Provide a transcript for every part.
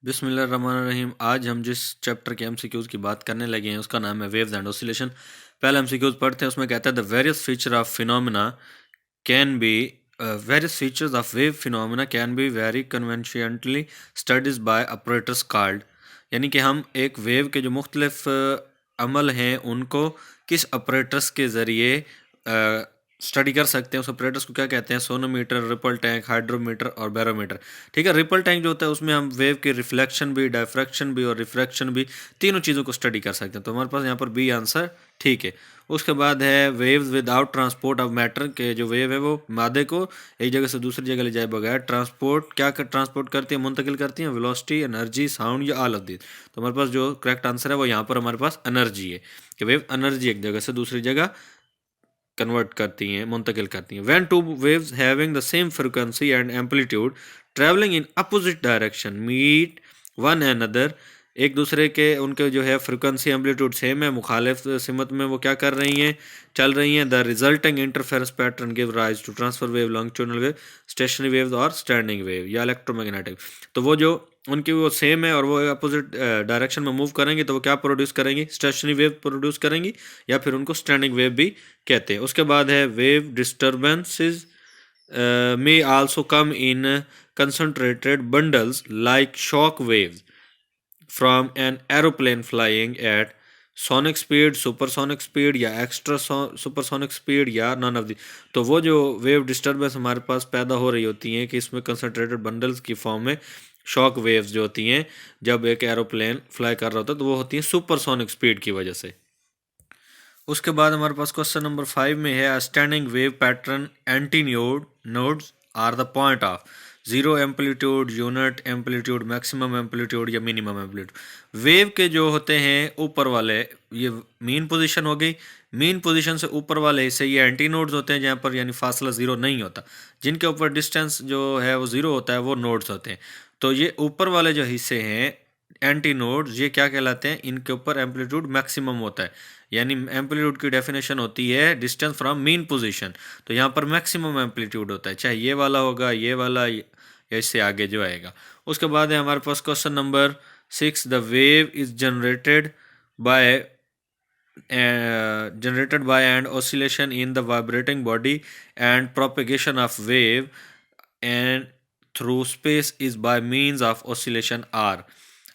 बिस्मिल्लाहिर्रहमानिर्रहीम। आज हम जिस चैप्टर के एमसीक्यूज़ की बात करने लगे हैं उसका नाम है वेव्स एंड ऑसिलेशन। पहले एमसीक्यूज़ पढ़ते हैं। उसमें कहता है the various feature of phenomena can be various features of wave phenomena can be very conventionally studies by operators called, यानी कि हम एक वेव के जो मुख्तलिफ अमल हैं उनको किस ऑपरेटर्स के ज़रिए स्टडी कर सकते हैं। उस ऑपरेटर्स को क्या कहते हैं? सोनोमीटर, रिपल टैंक, हाइड्रोमीटर और बैरोमीटर। ठीक है, रिपल टैंक जो होता है उसमें हम वेव के रिफ्लेक्शन भी, डायफ्रैक्शन भी और रिफ्रैक्शन भी, तीनों चीज़ों को स्टडी कर सकते हैं। तो हमारे पास यहाँ पर बी आंसर ठीक है। उसके बाद है waves without transport of matter, के जो वेव है वो मादे को एक जगह से दूसरी जगह ले जाए बगैर ट्रांसपोर्ट क्या ट्रांसपोर्ट करती है, मुंतकिल करती हैं? वेलोसिटी, एनर्जी, साउंड या ऑल ऑफ दिस। तो हमारे पास जो करेक्ट आंसर है वो यहाँ पर हमारे पास एनर्जी है कि वेव एनर्जी एक जगह से दूसरी जगह कन्वर्ट करती हैं, मुंतकिल करती हैं। When two waves having the same frequency and amplitude travelling in opposite direction meet one another, एक दूसरे के उनके जो है फ्रीक्वेंसी एम्पलीट्यूड सेम है, मुखालिफ सिमत में वो क्या कर रही हैं, चल रही हैं। The resulting interference pattern give rise to transfer wave, longitudinal wave, stationary waves और स्टैंडिंग वेव या इलेक्ट्रोमैग्नेटिक। तो वो जो उनकी वो सेम है और वो अपोजिट डायरेक्शन में मूव करेंगी तो वो क्या प्रोड्यूस करेंगी? स्टेशनरी वेव प्रोड्यूस करेंगी, या फिर उनको स्टैंडिंग वेव भी कहते हैं। उसके बाद है wave disturbances may also come in concentrated bundles like shock waves from an aeroplane flying at sonic speed, supersonic speed या extra supersonic speed या none of the। तो वो जो वेव डिस्टर्बेंस हमारे पास पैदा हो रही होती हैं कि इसमें कंसनट्रेटेड बंडल्स की फॉर्म में शॉक वेव्स जो होती हैं जब एक एरोप्लेन फ्लाई कर रहा होता है तो वो होती हैं सुपरसोनिक स्पीड की वजह से। उसके बाद हमारे पास क्वेश्चन नंबर 5 में है standing wave pattern anti nodes are the point of zero amplitude, unit amplitude, maximum amplitude या मिनिमम एम्पलीट्यूड। वेव के जो होते हैं ऊपर वाले, ये मीन पोजीशन हो गई, मीन पोजीशन से ऊपर वाले हिस्से ये एंटी नोड्स होते हैं जहाँ पर यानी फासला ज़ीरो नहीं होता, जिनके ऊपर डिस्टेंस जो है वो ज़ीरो होता है वो नोड्स होते हैं। तो ये ऊपर वाले जो हिस्से हैं एंटी नोड्स ये क्या कहलाते हैं? इनके ऊपर एम्पलीट्यूड मैक्सिमम होता है, यानी एम्पलीट्यूड की डेफिनेशन होती है डिस्टेंस फ्रॉम मीन पोजीशन। तो यहाँ पर मैक्सिमम एम्पलीट्यूड होता है, चाहे ये वाला होगा, ये वाला या इससे आगे जो आएगा। उसके बाद है हमारे पास question number 6, the wave is generated by and oscillation in the vibrating body and propagation of wave and through space is by means of oscillation are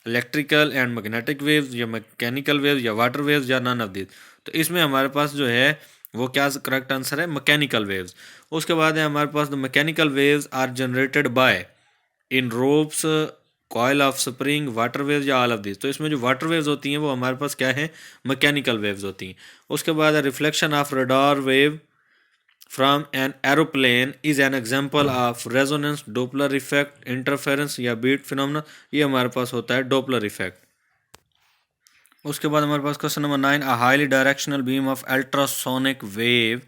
electrical and magnetic waves या मैकेनिकल वेव्स या water waves या none of this. तो इसमें हमारे पास जो है वो क्या करेक्ट आंसर है? Mechanical waves. उसके बाद है हमारे पास the mechanical waves are generated by in ropes, coil of spring, water waves या ऑल ऑफ दिस। तो इसमें जो वाटर वेव्स होती हैं वो हमारे पास क्या है? मैकेनिकल वेव्स होती हैं। उसके बाद reflection of radar wave from an aeroplane is an example of resonance, Doppler effect, interference या बीट फिनोमेना। ये हमारे पास होता है डोपलर इफेक्ट। उसके बाद हमारे पास question number 9, a highly directional beam of ultrasonic wave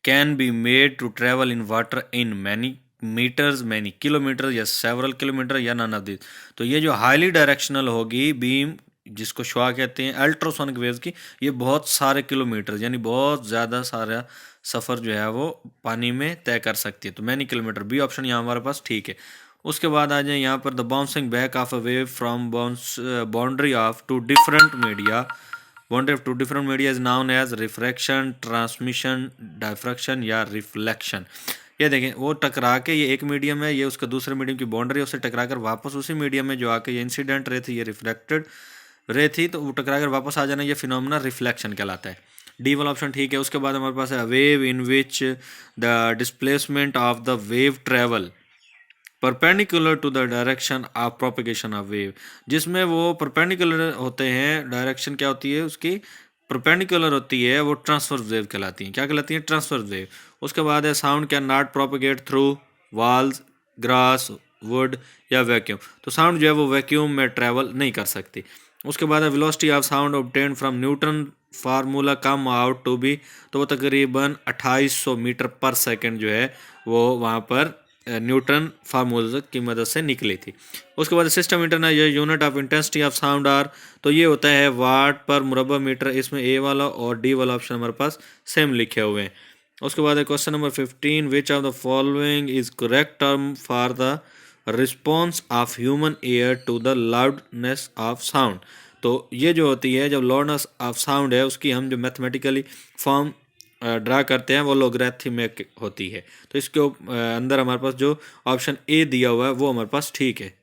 can be made to travel in water in many metres, many kilometre या सेवरल किलोमीटर या नन ऑफ दिस। तो ये जो हाईली डायरेक्शनल होगी बीम जिसको शुआ कहते हैं अल्ट्रासोनिक वेव्स की, ये बहुत सारे किलोमीटर यानी बहुत ज़्यादा सारा सफ़र जो है वो पानी में तय कर सकती है। तो मैनी किलोमीटर, बी ऑप्शन यहाँ हमारे पास ठीक है। उसके बाद आ जाए यहाँ पर the bouncing back of a wave from boundary of two different media, boundary of two different media is known as refraction, transmission, diffraction या रिफ्लेक्शन। ये देखें वो टकरा के, ये एक मीडियम है, ये उसका दूसरे मीडियम की बाउंड्री, उससे टकरा कर वापस उसी मीडियम में जो आके ये इंसिडेंट रे थी, ये रिफ्लेक्टेड रे थी, तो वो टकरा कर वापस आ जाना, ये फिनोमेना रिफ्लेक्शन कहलाता है। डी वाला ऑप्शन ठीक है। उसके बाद हमारे पास है wave in which the displacement of the wave travel perpendicular to the direction of propagation of wave, जिसमें वो परपेंडिकुलर होते हैं, डायरेक्शन क्या होती है उसकी? परपेंडिकुलर होती है, वो ट्रांसवर्स वेव कहलाती हैं। क्या कहलाती हैं? Transverse wave. उसके बाद है sound can not propagate through walls, grass, would या वैक्यूम। तो साउंड जो है वो वैक्यूम में ट्रेवल नहीं कर सकती। उसके बाद है velocity of sound obtain from Newton formula come out to be, तो वो तकरीबन 2800 मीटर पर सेकंड जो है वो वहाँ पर न्यूटन फार्मूला की मदद से निकली थी। उसके बाद system internal unit of intensity of sound are, तो ये होता है वाट पर मुरबा मीटर। इसमें ए वाला और डी वाला ऑप्शन हमारे पास सेम लिखे हुए हैं। उसके बाद question number 15, which of the following is correct term for the response of human ear to the loudness of sound. तो ये जो होती है, जब लाउडनेस ऑफ साउंड है उसकी हम जो मैथमेटिकली फॉर्म ड्रा करते हैं वो लोगरिथमिक होती है। तो इसके अंदर हमारे पास जो ऑप्शन ए दिया हुआ है वो हमारे पास ठीक है।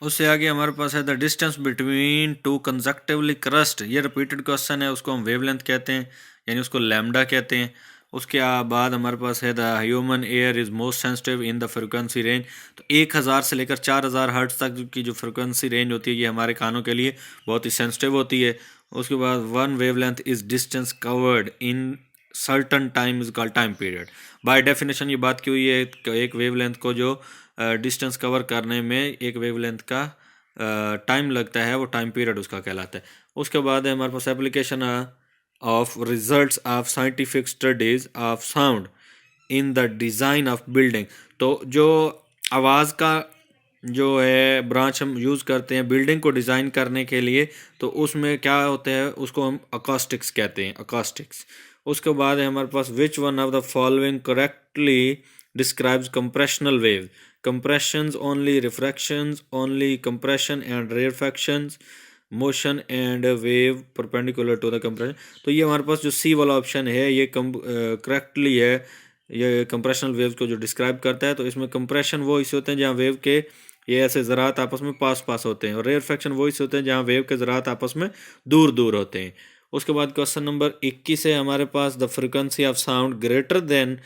उससे आगे हमारे पास है the distance between two consecutive crest. ये रिपीटेड क्वेश्चन है, उसको हम वेवलेंथ कहते हैं, यानी उसको लैम्डा कहते हैं। उसके बाद हमारे पास है the human air is most sensitive in the frequency range. तो 1000 से लेकर 4000 हर्ट्ज तक की जो फ्रिक्वेंसी रेंज होती है ये हमारे कानों के लिए बहुत ही सेंसिटिव होती है। उसके बाद one wavelength is distance covered in certain time is called time period. Bye definition ये बात की हुई है, एक वेवलेंथ को जो डिस्टेंस कवर करने में एक वेवलेंथ का टाइम लगता है वो टाइम पीरियड उसका कहलाता है। उसके बाद है हमारे पास application of results of scientific studies of sound in the design of building. तो जो आवाज़ का जो है ब्रांच हम यूज़ करते हैं बिल्डिंग को डिज़ाइन करने के लिए, तो उसमें क्या होता है उसको हम अकॉस्टिक्स कहते हैं, अकॉस्टिक्स। उसके बाद है हमारे पास which one of the following correctly describes compressional wave. Compressions only, rarefactions only, compression and rarefactions, motion and wave perpendicular to the compression. तो ये हमारे पास जो सी वाला ऑप्शन है ये करेक्टली है, ये कंप्रेशनल वेव को जो डिस्क्राइब करता है। तो इसमें कंप्रेशन वो हिस्से होते हैं जहाँ वेव के ये ऐसे ज़रात आपस में पास पास होते हैं, और रेयरफैक्शन वो हिस्से होते हैं जहाँ वेव के ज़रात आपस में दूर दूर होते हैं। उसके बाद क्वेश्चन नंबर 21 है हमारे पास the frequency of sound greater than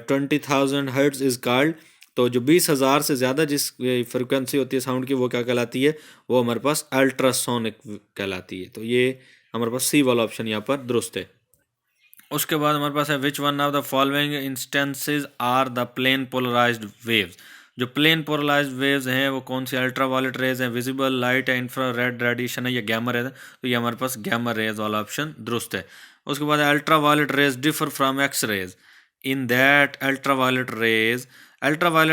20,000 hertz is called. तो जो 20,000 से ज़्यादा जिस फ्रिक्वेंसी होती है साउंड की वो क्या कहलाती है, वो हमारे पास अल्ट्रासोनिक कहलाती है। तो ये हमारे पास सी वाला ऑप्शन यहाँ पर दुरुस्त है। उसके बाद हमारे पास है which one of the following instances are the plane polarized waves. जो प्लेन पोलराइज्ड वेव्स हैं वो कौन सी, अल्ट्रावायलेट रेज है, विजिबल लाइट है, इंफ्रारेड रेडिएशन है, या गैमा रेज है। तो ये हमारे पास गैमा रेज वाला ऑप्शन दुरुस्त है। उसके बाद ultraviolet rays differ from X rays in that ultraviolet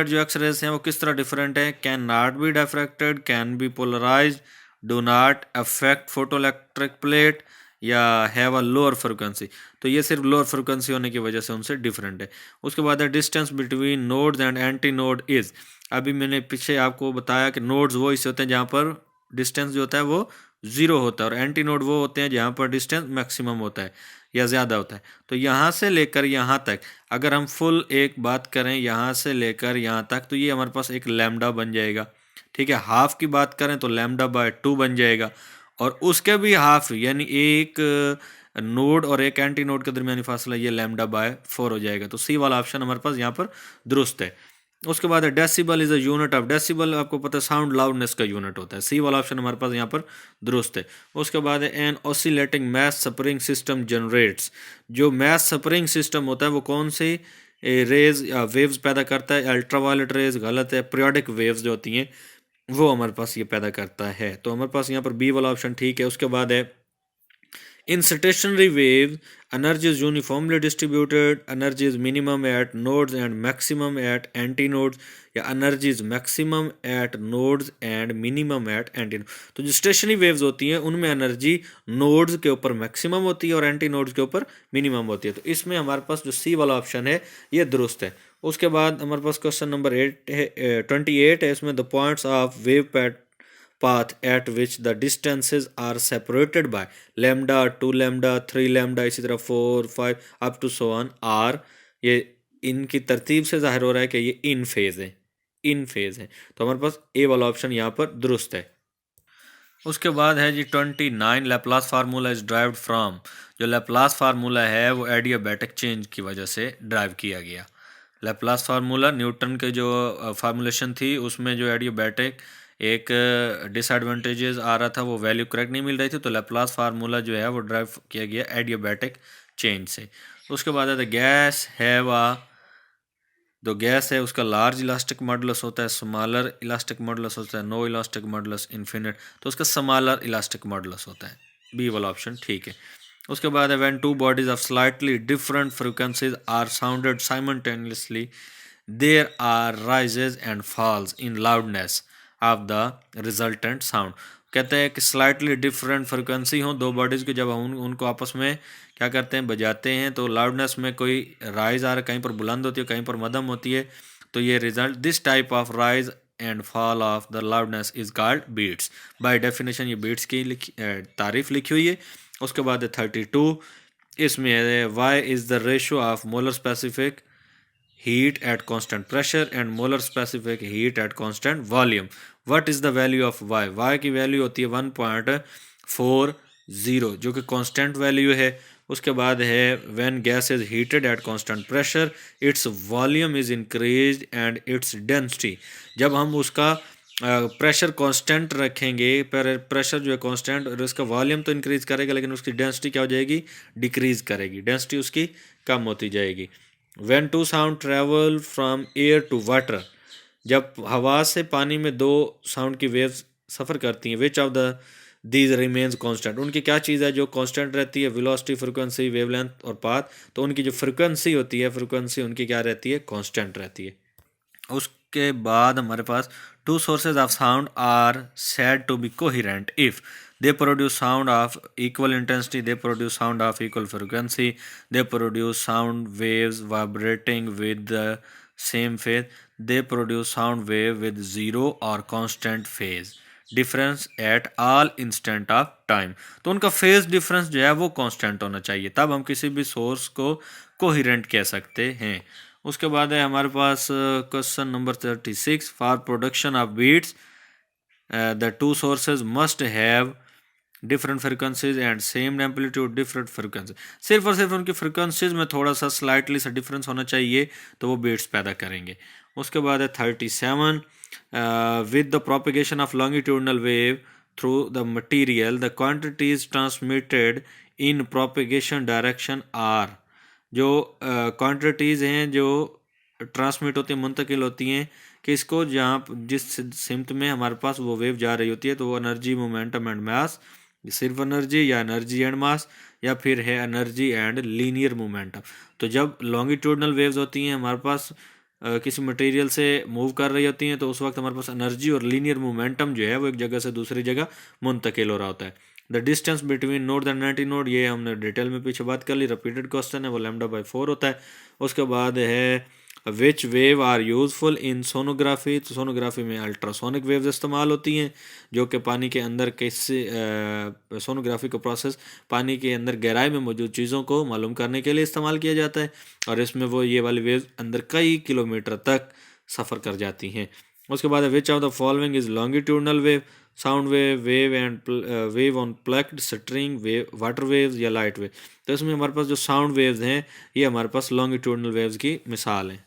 जो एक्स रेज हैं वो किस तरह डिफरेंट है, cannot be diffracted, can be polarized, do not affect photo electric plate, या हैव अ लोअर फ्रिक्वेंसी। तो ये सिर्फ लोअर फ्रिक्वेंसी होने की वजह से उनसे डिफरेंट है। उसके बाद है distance between nodes and anti node is. अभी मैंने पीछे आपको बताया कि नोड्स वो इससे होते हैं जहाँ पर डिस्टेंस जो होता है वो ज़ीरो होता है, और एंटी नोड वो होते हैं जहाँ पर डिस्टेंस मैक्सिमम होता है या ज़्यादा होता है। तो यहाँ से लेकर यहाँ तक अगर हम फुल एक बात करें यहाँ से लेकर यहाँ तक, तो ये हमारे पास एक लैम्डा बन जाएगा। ठीक है, हाफ की बात करें तो लैम्डा बाय 2 बन जाएगा, और उसके भी हाफ यानी एक नोड और एक एंटी नोड के दरमियानी फासला ये लैम्डा बाय 4 हो जाएगा। तो सी वाला ऑप्शन हमारे पास यहाँ पर दुरुस्त है। उसके बाद है decibel is a unit of, decibel आपको पता है साउंड लाउडनेस का यूनिट होता है। सी वाला ऑप्शन हमारे पास यहाँ पर दुरुस्त है। उसके बाद है an oscillating mass spring system generates. जो मैस सपरिंग सिस्टम होता है वो कौन सी रेज या वेव्स पैदा करता है, अल्ट्रावायलेट रेज गलत है, पीरियोडिक वेव्स जो होती हैं वो हमारे पास ये पैदा करता है। तो हमारे पास यहाँ पर बी वाला ऑप्शन ठीक है। उसके बाद है in stationary wave energy is uniformly distributed, energy is minimum at nodes and maximum at anti nodes, या energy is maximum at nodes and minimum at anti node. तो जो स्टेशनरी वेव्स होती हैं उनमें एनर्जी नोड्स के ऊपर maximum होती है और एंटी नोड्स के ऊपर मिनिमम होती है। तो इसमें हमारे पास जो सी वाला ऑप्शन है ये दुरुस्त है। उसके बाद हमारे पास क्वेश्चन नंबर 28 है। इसमें the points of wave path at which the distances are separated by lambda, 2 lambda, 3 lambda, इसी तरह 4, 5 up to so on are, ये इनकी तरतीब से जाहिर हो रहा है कि ये इन फेज है, इन फेज है। तो हमारे पास ए वाला ऑप्शन यहाँ पर दुरुस्त है। उसके बाद है जी 29 Laplace formula is derived from. जो लैप्लास फार्मूला है वो एडियाबैटिक चेंज की वजह से ड्राइव किया गया। लैप्लास फार्मूला न्यूटन के जो फार्मूलेशन थी उसमें जो एडियाबैटिक एक डिसएडवांटेजेस आ रहा था, वो वैल्यू करेक्ट नहीं मिल रही थी, तो लैप्लास फार्मूला जो है वो ड्राइव किया गया एडियाबैटिक चेंज से। उसके बाद है द गैस हैव आ, जो गैस है उसका लार्ज इलास्टिक मॉडुलस होता है, स्मॉलर इलास्टिक मॉडुलस होता है, नो इलास्टिक मॉडुलस, इन्फिनिट, तो उसका स्मॉलर इलास्टिक मॉडुलस होता है। बी वाला ऑप्शन ठीक है। उसके बाद है when two bodies of slightly different frequencies are sounded simultaneously there are rises and falls in loudness of the resultant sound. कहते हैं कि स्लाइटली डिफरेंट फ्रिक्वेंसी हो दो बॉडीज़ की, जब हम उनको आपस में क्या करते हैं बजाते हैं तो लाउडनेस में कोई राइज आ रहा है, कहीं पर बुलंद होती है कहीं पर मध्यम होती है, तो ये result this type of rise and fall of the loudness is called beats. By definition ये बीट्स की तारीफ लिखी हुई है। उसके बाद है 32, इसमें है Y is the ratio of molar specific heat at constant pressure and molar specific heat at constant volume. What is the value of y? y की वैल्यू होती है 1.40 जो कि कांस्टेंट वैल्यू है। उसके बाद है when gas is heated at constant pressure its volume is increased and its density। जब हम उसका प्रेशर कांस्टेंट रखेंगे, प्रेशर जो है कांस्टेंट, और उसका वॉल्यूम तो इंक्रीज करेगा लेकिन उसकी डेंसिटी क्या हो जाएगी, डिक्रीज करेगी, डेंसिटी उसकी कम होती जाएगी। When two sound travel from air to water, जब हवा से पानी में दो साउंड की वेव्स सफ़र करती हैं, विच of the these remains constant, उनकी क्या चीज़ है जो कांस्टेंट रहती है, वेलोसिटी, फ्रिक्वेंसी, वेवलेंथ और पाथ। तो उनकी जो फ्रिक्वेंसी होती है, फ्रिक्वेंसी उनकी क्या रहती है, कांस्टेंट रहती है। उसके बाद हमारे पास two sources of sound are said to be coherent if they produce sound of equal intensity, they produce sound of equal frequency, they produce sound waves vibrating with the same phase, they produce sound wave with zero or constant phase difference at all instant of time। तो उनका phase difference जो है वो constant होना चाहिए, तब हम किसी भी सोर्स को कोहेरेंट कह सकते हैं। उसके बाद है हमारे पास question number 36, for production of beats the two sources must have different frequencies and same amplitude different frequency. सिर्फ और सिर्फ उनकी फ्रिक्वेंसीज में थोड़ा सा स्लाइटली सा डिफरेंस होना चाहिए तो वो बीट्स पैदा करेंगे। उसके बाद है 37, with the propagation of longitudinal wave through the material the quantities transmitted in propagation direction are. जो क्वांटिटीज़ हैं जो ट्रांसमिट होती हैं, मुंतकिल होती हैं कि इसको जहाँ जिस सिमत में हमारे पास वो वेव जा रही होती है, तो वो एनर्जी, मोमेंटम एंड मास, सिर्फ एनर्जी या एनर्जी एंड मास, या फिर है एनर्जी एंड लीनियर मोमेंटम। तो जब लॉन्गिट्यूडनल वेव्स होती हैं हमारे पास किसी मटेरियल से मूव कर रही होती हैं, तो उस वक्त हमारे पास एनर्जी और लीनियर मोमेंटम जो है वो एक जगह से दूसरी जगह मुंतकिल हो रहा होता है। The distance between node and anti node, ये हमने डिटेल में पीछे बात कर ली, रिपीटेड क्वेश्चन है, वो λ/4 होता है। उसके बाद है which wave are useful in sonography, तो सोनोग्राफी में अल्ट्रासोनिक वेव्स इस्तेमाल होती हैं जो कि पानी के अंदर कैसे सोनोग्राफी का प्रोसेस पानी के अंदर गहराई में मौजूद चीज़ों को मालूम करने के लिए इस्तेमाल किया जाता है, और इसमें वो ये वाली वेव्स अंदर कई किलोमीटर तक सफ़र कर जाती हैं। उसके बाद which of the following is longitudinal wave, sound wave, wave and wave on plugged string, wave, water waves या लाइट वेव। तो इसमें हमारे पास जो साउंड वेव्स हैं ये हमारे पास लॉन्गिट्यूडनल वेव्स की मिसाल हैं।